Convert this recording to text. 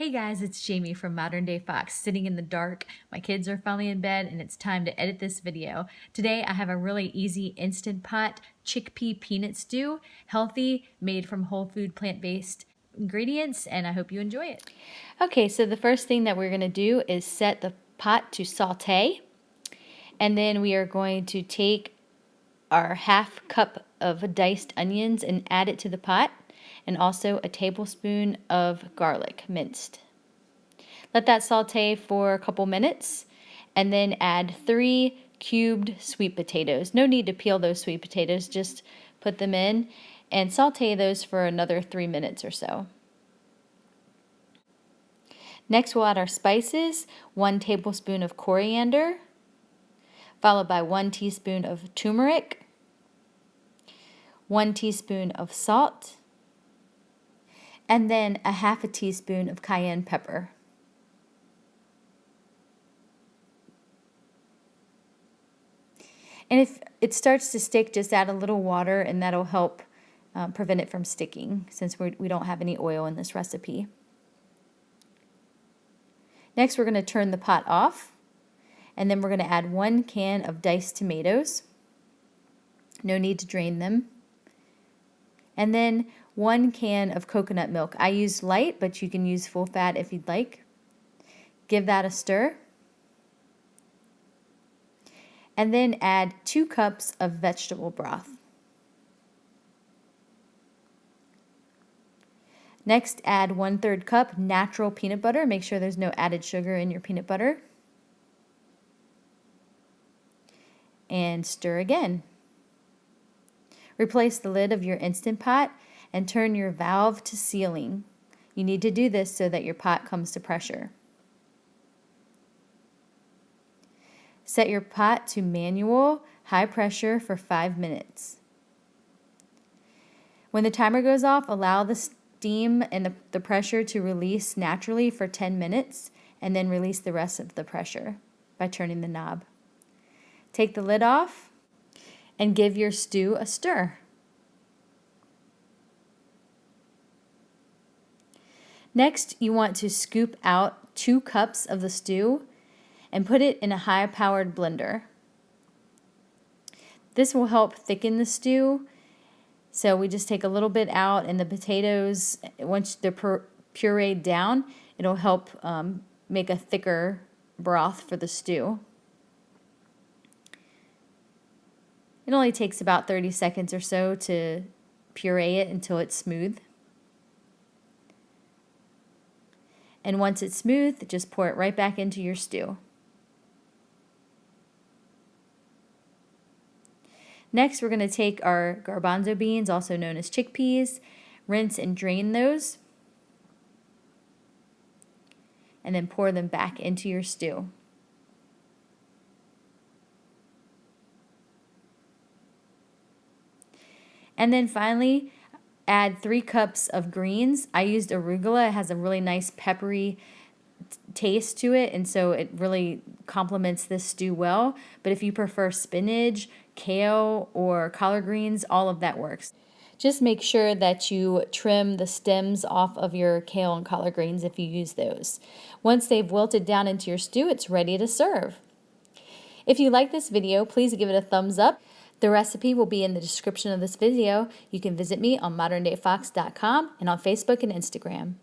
Hey guys, it's Jamie from Modern Day Fox, sitting in the dark. My kids are finally in bed and it's time to edit this video. Today I have a really easy Instant Pot chickpea peanut stew, healthy, made from whole food plant-based ingredients, and I hope you enjoy it. Okay, so the first thing that we're going to do is set the pot to saute, and then we are going to take our half cup of diced onions and add it to the pot, and also a tablespoon of garlic minced. Let that saute for a couple minutes, and then add 3 cubed sweet potatoes. No need to peel those sweet potatoes, just put them in and saute those for another 3 minutes or so. Next we'll add our spices, 1 tablespoon of coriander, followed by 1 teaspoon of turmeric, 1 teaspoon of salt, and then a half a teaspoon of cayenne pepper. And if it starts to stick, just add a little water and that'll help prevent it from sticking, since we don't have any oil in this recipe. Next we're going to turn the pot off, and then we're going to add 1 can of diced tomatoes. No need to drain them. And then 1 can of coconut milk. I use light, but you can use full fat if you'd like. Give that a stir. And then add 2 cups of vegetable broth. Next, add 1/3 cup natural peanut butter. Make sure there's no added sugar in your peanut butter. And stir again. Replace the lid of your Instant Pot and turn your valve to sealing. You need to do this so that your pot comes to pressure. Set your pot to manual, high pressure for 5 minutes. When the timer goes off, allow the steam and the pressure to release naturally for 10 minutes, and then release the rest of the pressure by turning the knob. Take the lid off and give your stew a stir. Next, you want to scoop out 2 cups of the stew and put it in a high-powered blender. This will help thicken the stew. So we just take a little bit out, and the potatoes, once they're pureed down, it'll help make a thicker broth for the stew. It only takes about 30 seconds or so to puree it until it's smooth. And once it's smooth, just pour it right back into your stew. Next, we're going to take our garbanzo beans, also known as chickpeas, rinse and drain those, and then pour them back into your stew. And then finally, add 3 cups of greens. I used arugula. It has a really nice peppery taste to it, and so it really complements this stew well. But if you prefer spinach, kale, or collard greens, all of that works. Just make sure that you trim the stems off of your kale and collard greens if you use those. Once they've wilted down into your stew, it's ready to serve. If you like this video, please give it a thumbs up. The recipe will be in the description of this video. You can visit me on moderndayfox.com and on Facebook and Instagram.